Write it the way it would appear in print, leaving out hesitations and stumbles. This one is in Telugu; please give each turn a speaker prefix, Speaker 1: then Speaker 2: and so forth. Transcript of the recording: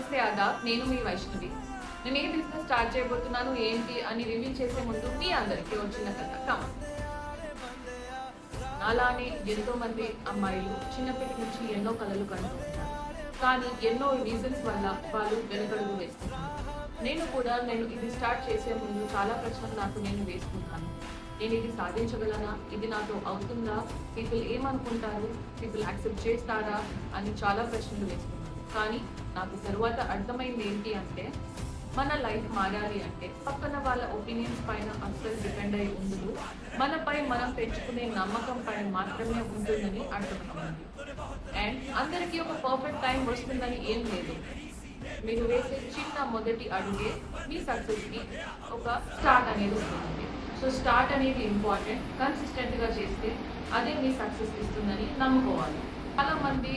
Speaker 1: నమస్తే ఆదాబ్, నేను మీ వైష్ణవి. నేను ఏ బిజినెస్ స్టార్ట్ చేయబోతున్నాను ఏంటి అని రివీల్ చేసే ముందు మీ అందరికీ వచ్చిన కథ కమ. అలానే ఎంతో మంది అమ్మాయిలు చిన్నప్పటి నుంచి ఎన్నో కళలు కంటూ ఉంటారు, కానీ ఎన్నో రీజన్స్ వల్ల వాళ్ళు వెనుకడుగు వేస్తున్నారు. నేను ఇది స్టార్ట్ చేసే ముందు చాలా ప్రశ్నలు నాకు నేను వేసుకుంటాను. నేను ఇది సాధించగలనా, ఇది నాతో అవుతుందా, పీపుల్ ఏమనుకుంటారు, పీపుల్ యాక్సెప్ట్ చేస్తారా అని చాలా ప్రశ్నలు వేసుకున్నాను. కానీ నాకు తరువాత అర్థమైంది ఏంటి అంటే, మన లైఫ్ మారాలి అంటే పక్కన వాళ్ళ ఒపీనియన్స్ పైన అస్సలు డిపెండ్ అయి ఉండదు, మనపై మనం పెంచుకునే నమ్మకం పైన మాత్రమే ఉంటుందని అర్థమైంది. అండ్ అందరికీ ఒక పర్ఫెక్ట్ టైం వస్తుందని ఏం లేదు. మీరు వేసే చిన్న మొదటి అడుగే మీ సక్సెస్కి ఒక స్టార్ట్ అనేది వస్తుంది. సో స్టార్ట్ అనేది ఇంపార్టెంట్. కన్సిస్టెంట్గా చేస్తే అదే మీ సక్సెస్ ఇస్తుందని నమ్ముకోవాలి. చాలా మంది